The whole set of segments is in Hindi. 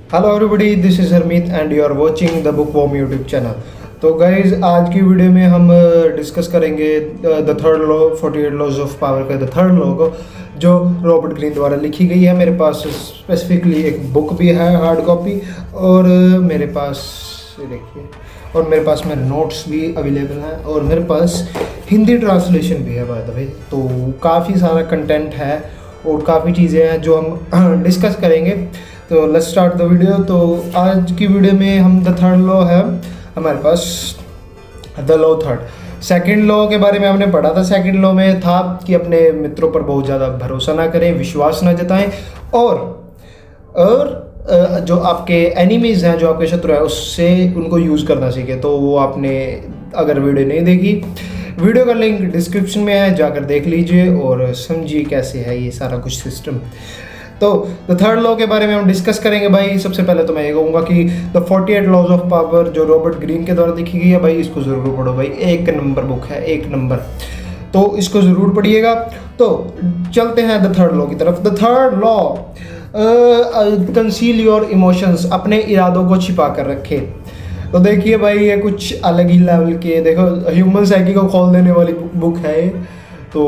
Hello everybody, this is Harmeet and you are watching the bookworm YouTube channel. तो गाइज आज की वीडियो में हम डिस्कस करेंगे the third law 48 laws of power का द थर्ड लॉ को, जो रॉबर्ट ग्रीन द्वारा लिखी गई है। मेरे पास स्पेसिफिकली एक बुक भी है हार्ड कॉपी, और मेरे पास ये देखिए, और मेरे पास मेरे नोट्स भी अवेलेबल हैं, और मेरे पास हिंदी ट्रांसलेशन भी है बाय द वे। तो काफ़ी सारा कंटेंट है और काफ़ी चीज़ें हैं जो हम डिस्कस करेंगे। तो लेट्स स्टार्ट द वीडियो। तो आज की वीडियो में हम द थर्ड लॉ है हमारे पास, the law third. Second law के बारे में हमने पढ़ा था। सेकंड लॉ में था कि अपने मित्रों पर बहुत ज़्यादा भरोसा ना करें, विश्वास ना जताएं, और जो आपके एनिमीज़ हैं, जो आपके शत्रु हैं, उससे उनको यूज़ करना सीखे। तो वो आपने अगर वीडियो नहीं देखी, वीडियो का लिंक डिस्क्रिप्शन में है, जाकर देख लीजिए और समझिए कैसे है ये सारा कुछ सिस्टम। तो द थर्ड लॉ के बारे में हम डिस्कस करेंगे भाई। सबसे पहले तो मैं ये कहूँगा कि द 48 लॉज ऑफ पावर जो रॉबर्ट ग्रीन के द्वारा लिखी गई है भाई, इसको ज़रूर पढ़ो भाई। एक नंबर बुक है, एक नंबर, तो इसको ज़रूर पढ़िएगा। तो चलते हैं द थर्ड लॉ की तरफ। The third law, conceal your emotions, अपने इरादों को छिपा कर रखे। तो देखिए भाई, ये कुछ अलग ही लेवल के, देखो ह्यूमन साइकी को खोल देने वाली बुक है ये। तो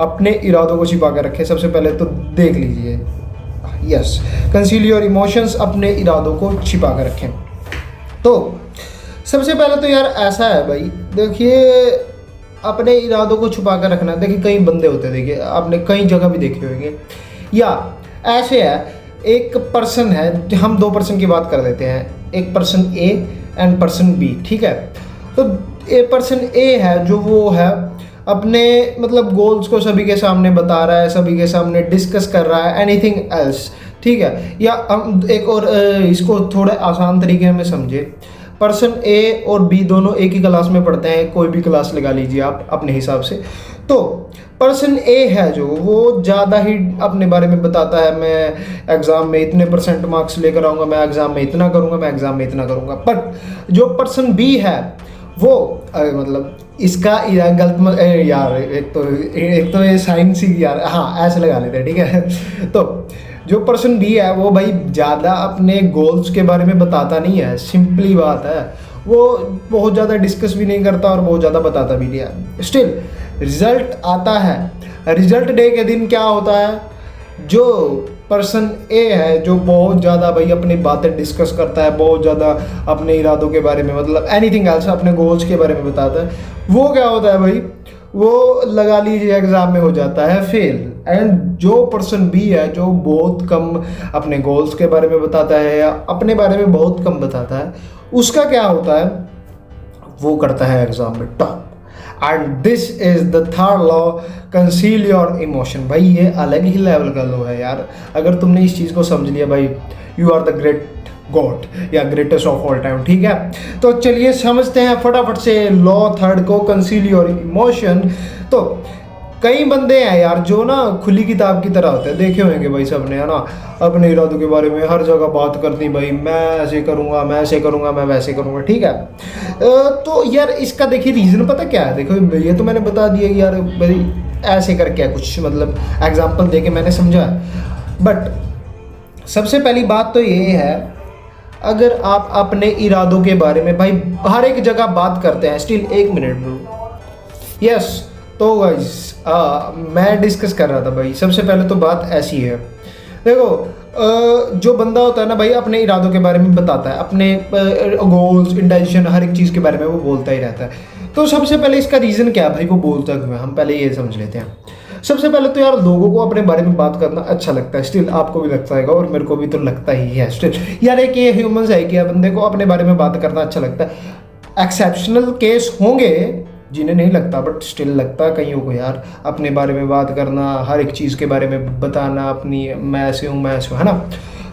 अपने इरादों को छिपा कर रखें, सबसे पहले तो देख लीजिए। यस, कंसील योर इमोशंस, अपने इरादों को छिपा कर रखें। तो सबसे पहले तो यार ऐसा है भाई, देखिए अपने इरादों को छुपा कर रखना। देखिए कई बंदे होते हैं, देखिए आपने कई जगह भी देखे होंगे, या ऐसे है, एक पर्सन है, हम दो पर्सन की बात कर देते हैं, एक person A and person B, ठीक है। तो ए पर्सन ए है जो वो है अपने मतलब गोल्स को सभी के सामने बता रहा है, सभी के सामने डिस्कस कर रहा है, एनीथिंग एल्स, ठीक है। या हम एक और इसको थोड़े आसान तरीके में समझे। पर्सन ए और बी दोनों एक ही क्लास में पढ़ते हैं, कोई भी क्लास लगा लीजिए आप अपने हिसाब से। तो पर्सन ए है जो, वो ज़्यादा ही अपने बारे में बताता है, मैं एग्ज़ाम में इतने % मार्क्स लेकर आऊँगा, मैं एग्ज़ाम में इतना करूँगा, मैं एग्ज़ाम में इतना करूँगा। बट जो पर्सन बी है वो मतलब इसका गलत यार, एक तो ये साइंस ही यार, हाँ ऐसे लगा लेते हैं, ठीक है। तो जो पर्सन बी है वो भाई ज़्यादा अपने गोल्स के बारे में बताता नहीं है, सिंपली बात है। वो बहुत ज़्यादा डिस्कस भी नहीं करता और बहुत ज़्यादा बताता भी नहीं है। स्टिल रिजल्ट आता है, रिजल्ट डे के दिन क्या होता है, जो पर्सन ए है जो बहुत ज़्यादा भाई अपनी बातें डिस्कस करता है, बहुत ज़्यादा अपने इरादों के बारे में, मतलब एनीथिंग एल्स, अपने गोल्स के बारे में बताता है, वो क्या होता है भाई, वो लगा लीजिए एग्ज़ाम में हो जाता है फेल। एंड जो पर्सन बी है जो बहुत कम अपने गोल्स के बारे में बताता है या अपने बारे में बहुत कम बताता है, उसका क्या होता है, वो करता है एग्ज़ाम में top. And this is the third law, conceal your emotion. भाई ये अलग ही लेवल का लॉ है यार। अगर तुमने इस चीज़ को समझ लिया भाई, you are the great god या ग्रेटेस्ट ऑफ ऑल टाइम, ठीक है। तो चलिए समझते हैं फटाफट से लॉ थर्ड को, कंसील योर इमोशन। तो कई बंदे हैं यार जो ना खुली किताब की तरह होते हैं, देखे होंगे भाई सबने, है ना, अपने इरादों के बारे में हर जगह बात करती, भाई मैं ऐसे करूँगा, मैं ऐसे करूँगा, मैं वैसे करूँगा, ठीक है। तो यार इसका देखिए रीज़न पता क्या है, देखो ये तो मैंने बता दिया कि यार भाई ऐसे करके है कुछ, मतलब एग्जाम्पल दे के मैंने समझा। बट सबसे पहली बात तो ये है, अगर आप अपने इरादों के बारे में भाई हर एक जगह बात करते हैं, स्टिल एक मिनट ब्रो, यस। तो गाइस मैं डिस्कस कर रहा था भाई, सबसे पहले तो बात ऐसी है, देखो जो बंदा होता है ना भाई, अपने इरादों के बारे में बताता है, अपने गोल्स, इंटेंशन, हर एक चीज़ के बारे में वो बोलता ही रहता है। तो सबसे पहले इसका रीज़न क्या है भाई, वो बोलता क्यों है, हम पहले ये समझ लेते हैं। सबसे पहले तो यार लोगों को अपने बारे में बात करना अच्छा लगता है, स्टिल आपको भी लगता है और मेरे को भी तो लगता ही है स्टिल यार। एक ये ह्यूमंस है कि बंदे को अपने बारे में बात करना अच्छा लगता है। एक्सेप्शनल केस होंगे जिन्हें नहीं लगता, बट स्टिल लगता है कईयों को यार, अपने बारे में बात करना, हर एक चीज़ के बारे में बताना, अपनी मैं ऐसे हूँ, मैं ऐसे हूँ, है ना,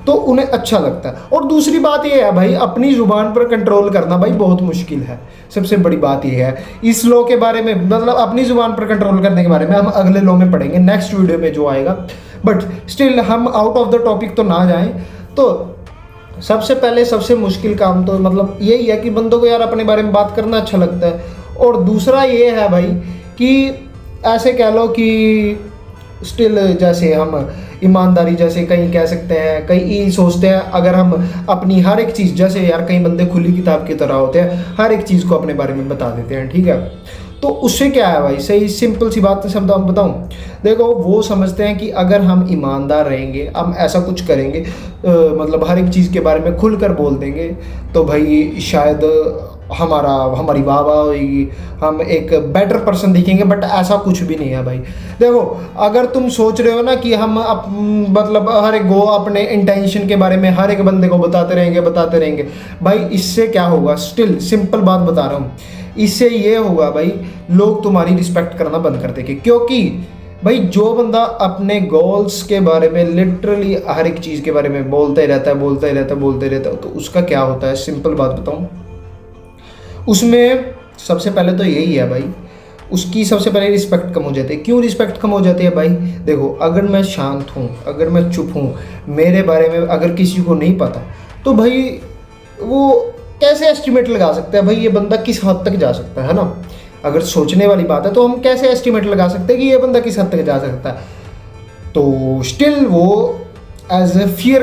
तो उन्हें अच्छा लगता है। और दूसरी बात ये है भाई, अपनी ज़ुबान पर कंट्रोल करना भाई बहुत मुश्किल है। सबसे बड़ी बात ये है इस लॉ के बारे में, मतलब अपनी ज़ुबान पर कंट्रोल करने के बारे में हम अगले लॉ में पढ़ेंगे, नेक्स्ट वीडियो में जो आएगा। बट स्टिल हम आउट ऑफ द टॉपिक तो ना जाएं। तो सबसे पहले सबसे मुश्किल काम तो मतलब यही है कि बंदों को यार अपने बारे में बात करना अच्छा लगता है। और दूसरा ये है भाई कि ऐसे कह लो कि स्टिल जैसे हम ईमानदारी, जैसे कहीं कह सकते हैं, कई सोचते हैं अगर हम अपनी हर एक चीज़, जैसे यार कई बंदे खुली किताब की तरह होते हैं, हर एक चीज़ को अपने बारे में बता देते हैं, ठीक है। तो उससे क्या है भाई, सही सिंपल सी बात शब्द हम बताऊं, देखो वो समझते हैं कि अगर हम ईमानदार रहेंगे, हम ऐसा कुछ करेंगे, मतलब हर एक चीज़ के बारे में खुलकर बोल देंगे, तो भाई शायद हमारी वाह वाह होगी, हम एक बेटर पर्सन दिखेंगे। बट ऐसा कुछ भी नहीं है भाई। देखो अगर तुम सोच रहे हो ना कि हम मतलब हर एक अपने इंटेंशन के बारे में हर एक बंदे को बताते रहेंगे भाई, इससे क्या होगा, स्टिल सिंपल बात बता रहा हूँ, इससे ये होगा भाई, लोग तुम्हारी रिस्पेक्ट करना बंद कर देंगे। क्योंकि भाई जो बंदा अपने गोल्स के बारे में लिटरली हर एक चीज़ के बारे में बोलता ही रहता है, तो उसका क्या होता है, सिंपल बात बताऊँ, उसमें सबसे पहले तो यही है भाई, उसकी सबसे पहले रिस्पेक्ट कम हो जाती है। क्यों रिस्पेक्ट कम हो जाती है भाई, देखो अगर मैं शांत हूँ, अगर मैं चुप हूँ, मेरे बारे में अगर किसी को नहीं पता, तो भाई वो कैसे एस्टिमेट लगा सकता है भाई ये बंदा किस हद तक जा सकता है ना। अगर सोचने वाली बात है तो हम कैसे एस्टिमेट लगा सकते हैं कि ये बंदा किस हद तक जा सकता है। तो स्टिल वो एज ए फियर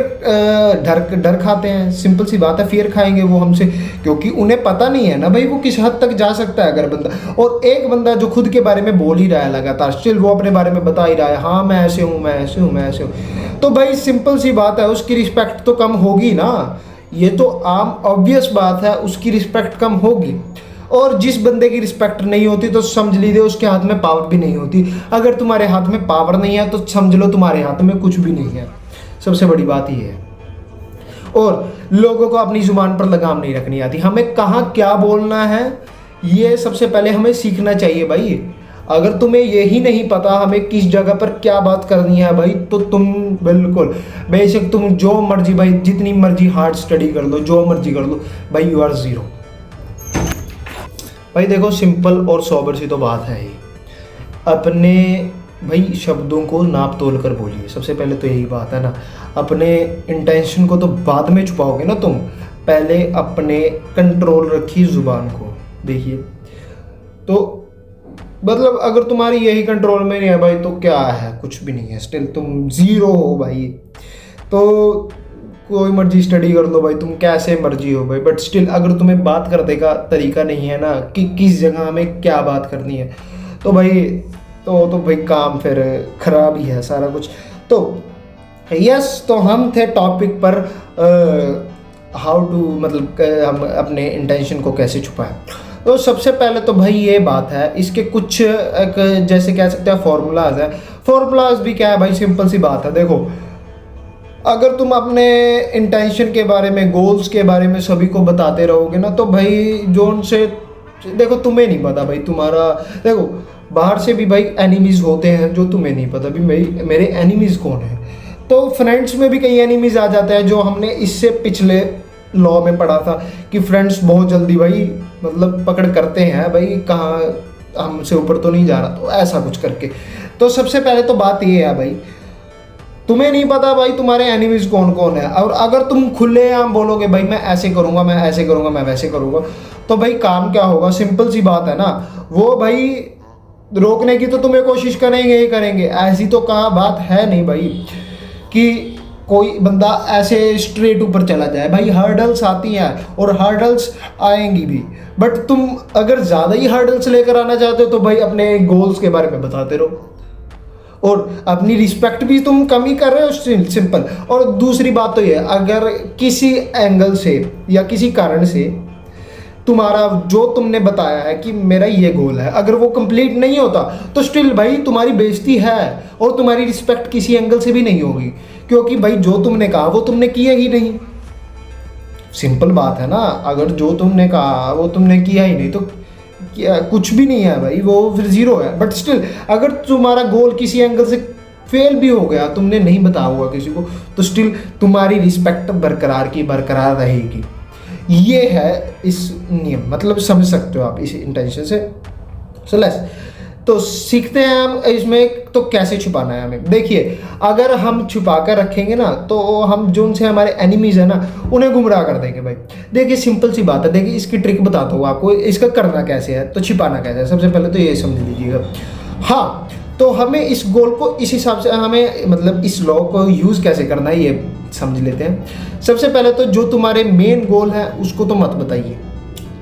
डर खाते हैं, सिंपल सी बात है, फियर खाएंगे वो हमसे, क्योंकि उन्हें पता नहीं है ना भाई वो किस हद तक जा सकता है अगर बंदा। और एक बंदा जो खुद के बारे में बोल ही रहा है लगातार, स्टिल वो अपने बारे में बता ही रहा है, हाँ मैं ऐसे हूँ, मैं ऐसे हूँ, मैं ऐसे हूँ, तो भाई सिंपल सी बात है उसकी रिस्पेक्ट तो कम होगी ना। ये तो आम ऑब्वियस बात है, उसकी रिस्पेक्ट कम होगी। और जिस बंदे की रिस्पेक्ट नहीं होती तो समझ लीजिए उसके हाथ में पावर भी नहीं होती। अगर तुम्हारे हाथ में पावर नहीं है तो समझ लो तुम्हारे हाथ में कुछ भी नहीं है, सबसे बड़ी बात ये है। और लोगों को अपनी जुबान पर लगाम नहीं रखनी आती, हमें कहाँ क्या बोलना है ये सबसे पहले हमें सीखना चाहिए भाई। अगर तुम्हें यही नहीं पता हमें किस जगह पर क्या बात करनी है भाई, तो तुम बिल्कुल बेशक तुम जो मर्जी भाई, जितनी मर्जी हार्ड स्टडी कर लो, जो मर्जी कर लो भाई, यू आर जीरो। भाई देखो सिंपल और सोबर सी तो बात है ही, अपने भाई शब्दों को नाप तोल कर बोलिए, सबसे पहले तो यही बात है ना। अपने इंटेंशन को तो बाद में छुपाओगे ना तुम, पहले अपने कंट्रोल रखिए जुबान को। देखिए तो मतलब अगर तुम्हारी यही कंट्रोल में नहीं है भाई तो क्या है, कुछ भी नहीं है, स्टिल तुम जीरो हो भाई। तो कोई मर्जी स्टडी कर लो भाई, तुम कैसे मर्जी हो भाई, बट स्टिल अगर तुम्हें बात करने का तरीका नहीं है ना कि किस जगह में क्या बात करनी है, तो भाई तो भाई काम फिर खराब ही है सारा कुछ। तो यस, तो हम थे टॉपिक पर हाउ टू, मतलब हम अपने इंटेंशन को कैसे छुपाएं। तो सबसे पहले तो भाई ये बात है, इसके कुछ एक जैसे कह सकते हैं फॉर्मूलाज है। फॉर्मूलाज भी क्या है भाई, सिंपल सी बात है। देखो अगर तुम अपने इंटेंशन के बारे में, गोल्स के बारे में सभी को बताते रहोगे ना, तो भाई जो उनसे, देखो तुम्हें नहीं पता भाई तुम्हारा, देखो बाहर से भी भाई एनिमीज़ होते हैं जो तुम्हें नहीं पता भी मेरे एनिमीज़ कौन है। तो फ्रेंड्स में भी कई एनिमीज़ आ जाते हैं, जो हमने इससे पिछले लॉ में पढ़ा था कि फ्रेंड्स बहुत जल्दी भाई मतलब पकड़ करते हैं भाई, कहाँ हमसे ऊपर तो नहीं जा रहा, तो ऐसा कुछ करके। तो सबसे पहले तो बात ये है भाई, तुम्हें नहीं पता भाई तुम्हारे एनिमीज कौन कौन है, और अगर तुम खुलेआम बोलोगे भाई मैं ऐसे करूंगा, मैं ऐसे करूंगा, मैं वैसे करूंगा, तो भाई काम क्या होगा, सिंपल सी बात है ना, वो भाई रोकने की तो तुम्हें कोशिश करेंगे ही करेंगे। ऐसी तो कहा बात है नहीं भाई कि कोई बंदा ऐसे स्ट्रेट ऊपर चला जाए, भाई हर्डल्स आती हैं और हर्डल्स आएंगी भी, बट तुम अगर ज़्यादा ही हर्डल्स लेकर आना चाहते हो तो भाई अपने गोल्स के बारे में बताते रहो, और अपनी रिस्पेक्ट भी तुम कम ही कर रहे हो, सिंपल। और दूसरी बात तो ये, अगर किसी एंगल से या किसी कारण से तुम्हारा जो तुमने बताया है कि मेरा ये गोल है, अगर वो कंप्लीट नहीं होता, तो स्टिल भाई तुम्हारी बेइज्जती है और तुम्हारी रिस्पेक्ट किसी एंगल से भी नहीं होगी, क्योंकि भाई जो तुमने कहा वो तुमने किया ही नहीं। सिंपल बात है ना, अगर जो तुमने कहा वो तुमने किया ही नहीं तो कुछ भी नहीं है भाई, वो फिर जीरो है। बट स्टिल अगर तुम्हारा गोल किसी एंगल से फेल भी हो गया, तुमने नहीं बताया हुआ किसी को, तो स्टिल तुम्हारी रिस्पेक्ट बरकरार की बरकरार रहेगी। ये है इस नियम, मतलब समझ सकते हो आप इस इंटेंशन से। सो लेट्स तो सीखते हैं हम इसमें तो कैसे छुपाना है हमें। देखिए अगर हम छुपा कर रखेंगे ना, तो हम जो उनसे हमारे एनिमीज है ना उन्हें गुमराह कर देंगे भाई। देखिए सिंपल सी बात है, देखिए इसकी ट्रिक बताता हूँ आपको, इसका करना कैसे है, तो छिपाना कैसे है। सबसे पहले तो ये समझ लीजिएगा, हाँ तो हमें इस गोल को इस हिसाब से हमें मतलब इस लॉ को यूज़ कैसे करना है ये समझ लेते हैं। सबसे पहले तो जो तुम्हारे मेन गोल है उसको तो मत बताइए,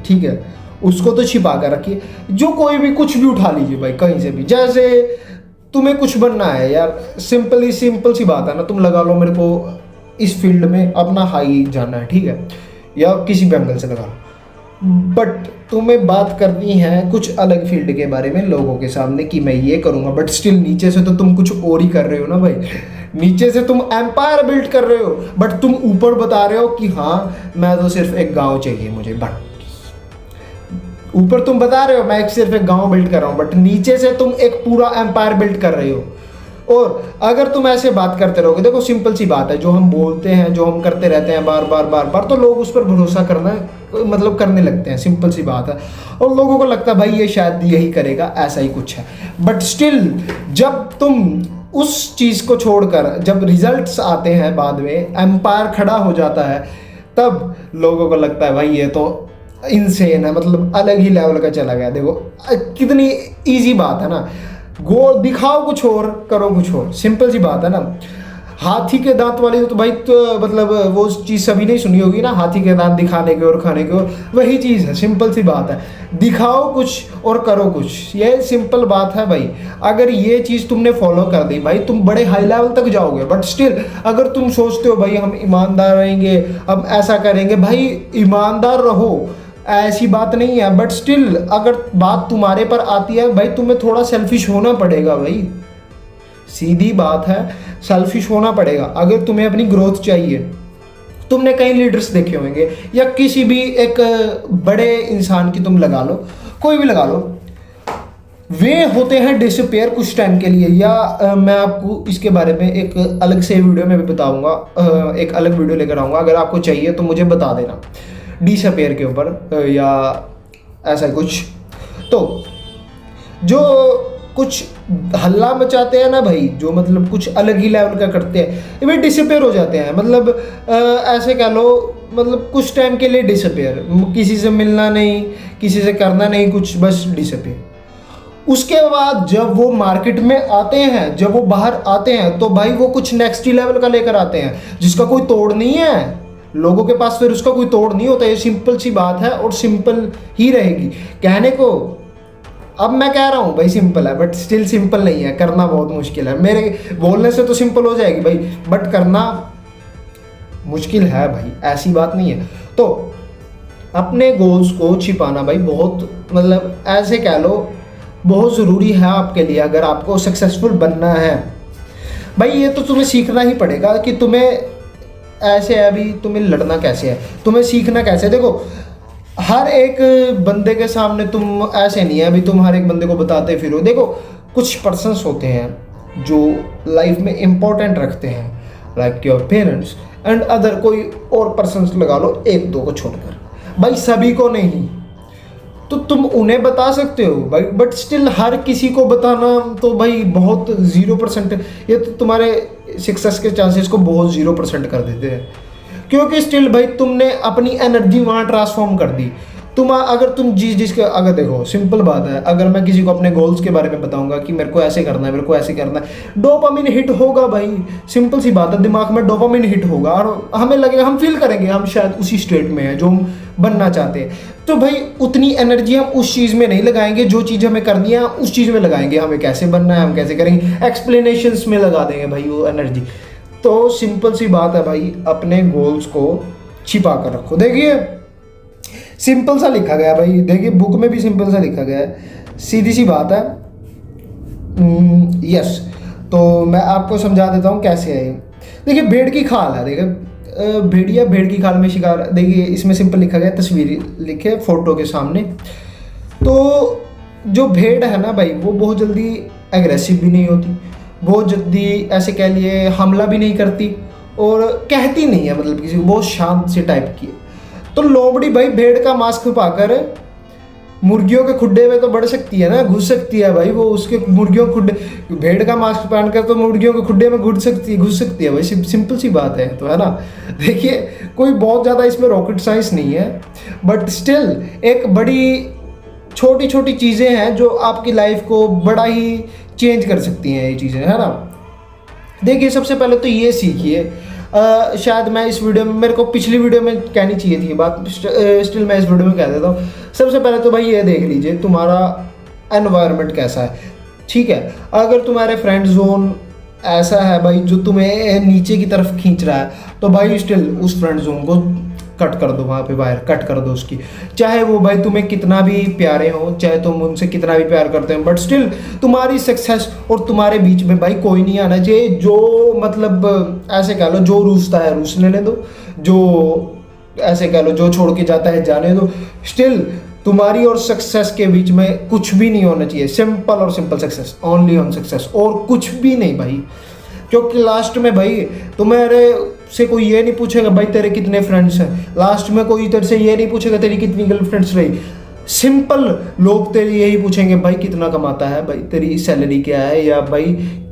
ठीक है, उसको तो छिपा कर रखिए। जो कोई भी कुछ भी उठा लीजिए भाई कहीं से भी, जैसे तुम्हें कुछ बनना है यार, सिंपल सी बात है ना, तुम लगा लो मेरे को इस फील्ड में अपना हाई जाना है, ठीक है, या किसी भी एंगल से लगा लो, बट तुम्हें बात करनी है कुछ अलग फील्ड के बारे में लोगों के सामने कि मैं ये करूँगा, बट स्टिल नीचे से तो तुम कुछ और ही कर रहे हो ना भाई। नीचे से तुम एम्पायर बिल्ड कर रहे हो, बट तुम ऊपर बता रहे हो कि हाँ मैं तो सिर्फ एक गांव चाहिए मुझे, बट ऊपर तुम बता रहे हो मैं सिर्फ एक गांव बिल्ड कर रहा हूँ, बट नीचे से तुम एक पूरा एम्पायर बिल्ड कर रहे हो। और अगर तुम ऐसे बात करते रहोगे, देखो सिंपल सी बात है, जो हम बोलते हैं जो हम करते रहते हैं बार बार तो लोग उस पर भरोसा करना मतलब करने लगते हैं, सिंपल सी बात है। और लोगों को लगता है भाई ये शायद यही करेगा, ऐसा ही कुछ है। बट स्टिल जब तुम उस चीज़ को छोड़कर जब रिजल्ट्स आते हैं बाद में, एम्पायर खड़ा हो जाता है, तब लोगों को लगता है भाई ये तो इनसेन है, मतलब अलग ही लेवल का चला गया। देखो कितनी इजी बात है ना, गो दिखाओ कुछ और करो कुछ और, सिंपल सी बात है ना। हाथी के दांत वाली तो भाई तो मतलब वो चीज़ सभी ने सुनी होगी ना, हाथी के दांत दिखाने के और खाने के, और वही चीज़ है, सिंपल सी बात है, दिखाओ कुछ और करो कुछ, ये सिंपल बात है भाई। अगर ये चीज़ तुमने फॉलो कर दी भाई, तुम बड़े हाई लेवल तक जाओगे। बट स्टिल अगर तुम सोचते हो भाई हम ईमानदार रहेंगे, हम ऐसा करेंगे, भाई ईमानदार रहो, ऐसी बात नहीं है, बट स्टिल अगर बात तुम्हारे पर आती है भाई, तुम्हें थोड़ा सेल्फिश होना पड़ेगा भाई, सीधी बात है, सेल्फिश होना पड़ेगा। अगर तुम्हें अपनी ग्रोथ चाहिए, तुमने कई लीडर्स देखे होंगे या किसी भी एक बड़े इंसान की तुम लगा लो, कोई भी लगा लो, वे होते हैं डिसअपेयर कुछ टाइम के लिए। या मैं आपको इसके बारे में एक अलग से वीडियो में भी बताऊंगा, एक अलग वीडियो लेकर आऊँगा, अगर आपको चाहिए तो मुझे बता देना डिसअपेयर के ऊपर या ऐसा कुछ। तो जो कुछ हल्ला मचाते हैं ना भाई, जो मतलब कुछ अलग ही लेवल का करते हैं, वे डिसअपेयर हो जाते हैं। मतलब ऐसे कह लो, मतलब कुछ टाइम के लिए डिसअपेयर, किसी से मिलना नहीं, किसी से करना नहीं कुछ, बस डिसअपेयर। उसके बाद जब वो मार्केट में आते हैं, जब वो बाहर आते हैं, तो भाई वो कुछ नेक्स्ट ही लेवल का लेकर आते हैं जिसका कोई तोड़ नहीं है। लोगों के पास फिर उसका कोई तोड़ नहीं होता, ये सिंपल सी बात है और सिंपल ही रहेगी। कहने को अब मैं कह रहा हूँ भाई सिंपल है, बट स्टिल सिंपल नहीं है, करना बहुत मुश्किल है। मेरे बोलने से तो सिंपल हो जाएगी भाई, बट करना मुश्किल है भाई, ऐसी बात नहीं है। तो अपने गोल्स को छिपाना भाई बहुत मतलब ऐसे कह लो बहुत ज़रूरी है आपके लिए, अगर आपको सक्सेसफुल बनना है भाई। ये तो तुम्हें सीखना ही पड़ेगा कि तुम्हें ऐसे है, अभी तुम्हें लड़ना कैसे है, तुम्हें सीखना कैसे है। देखो हर एक बंदे के सामने तुम ऐसे नहीं है अभी तुम हर एक बंदे को बताते फिरो। देखो कुछ पर्सन्स होते हैं जो लाइफ में इम्पोर्टेंट रखते हैं, like your parents and other, कोई और पर्सन्स लगा लो एक दो को छोड़कर, भाई सभी को नहीं। तो तुम उन्हें बता सकते हो भाई, बट स्टिल हर किसी को बताना तो भाई बहुत 0%, ये तो तुम्हारे सक्सेस के चांसेस को बहुत 0% कर देते हैं। क्योंकि स्टिल भाई तुमने अपनी एनर्जी वहाँ ट्रांसफॉर्म कर दी। अगर तुम जिसके अगर देखो सिंपल बात है, अगर मैं किसी को अपने गोल्स के बारे में बताऊंगा कि मेरे को ऐसे करना है, मेरे को ऐसे करना है, डोपामिन हिट होगा भाई, सिंपल सी बात है, दिमाग में डोपामिन हिट होगा और हमें लगेगा, हम फील करेंगे हम शायद उसी स्टेट में है जो हम बनना चाहते हैं। तो भाई उतनी एनर्जी हम उस चीज़ में नहीं लगाएंगे, जो चीज़ हमें करनी है उस चीज़ में लगाएंगे। हमें कैसे बनना है, हम कैसे करेंगे, एक्सप्लेनेशंस में लगा देंगे भाई वो एनर्जी। तो सिंपल सी बात है भाई, अपने गोल्स को छिपा कर रखो। देखिए सिंपल सा लिखा गया भाई, देखिए बुक में भी सिंपल सा लिखा गया है, सीधी सी बात है। यस, तो मैं आपको समझा देता हूँ कैसे है। देखिए भेड़ की खाल है, देखिए भेड़िया भेड़ की खाल में शिकार, देखिए इसमें सिंपल लिखा गया, तस्वीर लिखे फोटो के सामने। तो जो भेड़ है ना भाई, वो बहुत जल्दी एग्रेसिव भी नहीं होती, बहुत जल्दी ऐसे कह लिए हमला भी नहीं करती और कहती नहीं है, मतलब किसी को बहुत शांत से टाइप की है। तो लोमड़ी भाई भेड़ का मास्क पाकर मुर्गियों के खुड्डे में तो बढ़ सकती है ना, घुस सकती है भाई वो, उसके मुर्गियों के खुड्डे, भेड़ का मास्क पहनकर तो मुर्गियों के खुड्डे में घुस सकती है भाई, सिंपल सी बात है, तो है ना। देखिए कोई बहुत ज़्यादा इसमें रॉकेट साइंस नहीं है, बट स्टिल एक बड़ी छोटी छोटी चीज़ें हैं जो आपकी लाइफ को बड़ा ही चेंज कर सकती हैं ये चीज़ें, है ना। देखिए सबसे पहले तो ये सीखिए, शायद मैं इस वीडियो में, मेरे को पिछली वीडियो में कहनी चाहिए थी बात, स्टिल मैं इस वीडियो में कह देता हूँ। सबसे पहले तो भाई ये देख लीजिए तुम्हारा एनवायरनमेंट कैसा है, ठीक है। अगर तुम्हारे फ्रेंड जोन ऐसा है भाई जो तुम्हें नीचे की तरफ खींच रहा है, तो भाई स्टिल उस फ्रेंड जोन को कट कर दो, वहाँ पे बाहर कट कर दो उसकी। चाहे वो भाई तुम्हें कितना भी प्यारे हो, चाहे तुम उनसे कितना भी प्यार करते हो, बट स्टिल तुम्हारी सक्सेस और तुम्हारे बीच में भाई कोई नहीं आना चाहिए जो मतलब ऐसे कह लो जो रूसता है रूस लेने दो, जो ऐसे कह लो जो छोड़ के जाता है जाने दो। स्टिल तुम्हारी और सक्सेस के बीच में कुछ भी नहीं होना चाहिए, सिंपल और simple success, only on success, और कुछ भी नहीं भाई। क्योंकि लास्ट में भाई तुम्हारे से कोई ये नहीं पूछेगा भाई तेरे कितने फ्रेंड्स हैं, लास्ट में कोई तेरे से ये नहीं पूछेगा तेरी कितनी गर्लफ्रेंड्स रही। सिंपल लोग तेरी यही पूछेंगे भाई कितना कमाता है, भाई तेरी सैलरी क्या है, या भाई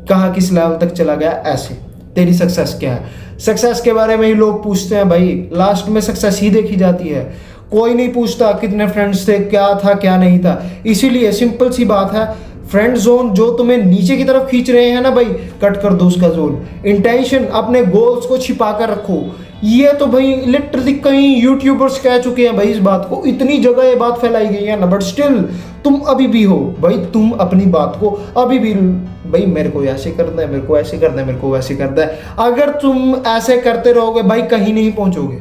कहाँ किस लेवल तक चला गया, ऐसे तेरी सक्सेस क्या है। सक्सेस के बारे में ही लोग पूछते हैं भाई, लास्ट में सक्सेस ही देखी जाती है, कोई नहीं पूछता कितने फ्रेंड्स थे, क्या था क्या नहीं था। इसीलिए सिंपल सी बात है, फ्रेंड जोन जो तुम्हें नीचे की तरफ खींच रहे हैं ना भाई, कट कर दो उसका जोन। इंटेंशन, अपने गोल्स को छिपा कर रखो। ये तो भाई लिटरली कई यूट्यूबर्स कह चुके हैं भाई इस बात को, इतनी जगह ये बात फैलाई गई है ना, बट स्टिल तुम अभी भी हो भाई, तुम अपनी बात को अभी भी भाई मेरे को ऐसे करना है, मेरे को ऐसे करना है, मेरे को वैसे करना है। अगर तुम ऐसे करते रहोगे भाई कहीं नहीं पहुंचोगे,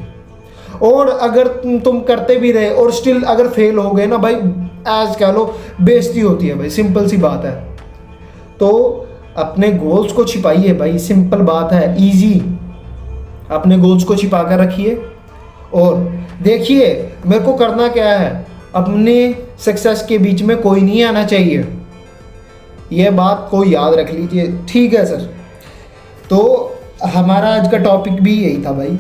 और अगर तुम करते भी रहे और स्टिल अगर फेल हो गए ना भाई, एज कह लो बेइज्जती होती है भाई, सिंपल सी बात है। तो अपने गोल्स को छिपाइए भाई, सिंपल बात है, इजी। अपने गोल्स को छिपा कर रखिए और देखिए मेरे को करना क्या है, अपने सक्सेस के बीच में कोई नहीं आना चाहिए। ये बात को याद रख लीजिए, ठीक है सर। तो हमारा आज का टॉपिक भी यही था भाई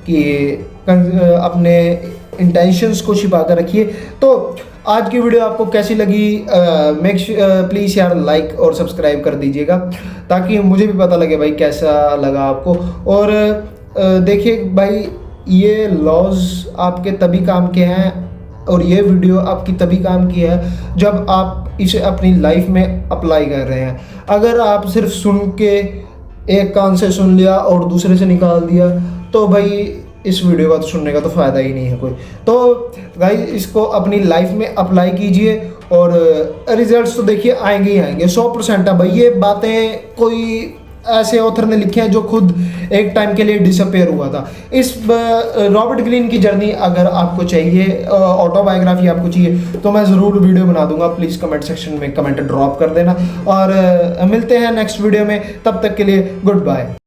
कि अपने इंटेंशंस को छिपा कर रखिए। तो आज की वीडियो आपको कैसी लगी, प्लीज़ यार लाइक और सब्सक्राइब कर दीजिएगा, ताकि मुझे भी पता लगे भाई कैसा लगा आपको। और देखिए भाई ये लॉज आपके तभी काम के हैं और ये वीडियो आपकी तभी काम की है जब आप इसे अपनी लाइफ में अप्लाई कर रहे हैं। अगर आप सिर्फ सुन के एक कान से सुन लिया और दूसरे से निकाल दिया, तो भाई इस वीडियो का तो सुनने का तो फ़ायदा ही नहीं है कोई। तो गाइस इसको अपनी लाइफ में अप्लाई कीजिए और रिजल्ट्स तो देखिए आएंगे ही आएंगे, 100% है भाई। ये बातें कोई ऐसे ऑथर ने लिखे हैं जो खुद एक टाइम के लिए डिसअपेयर हुआ था। इस रॉबर्ट ग्रीन की जर्नी अगर आपको चाहिए, ऑटोबायोग्राफी आपको चाहिए, तो मैं ज़रूर वीडियो बना दूंगा। प्लीज़ कमेंट सेक्शन में कमेंट ड्रॉप कर देना और मिलते हैं नेक्स्ट वीडियो में। तब तक के लिए गुड बाय।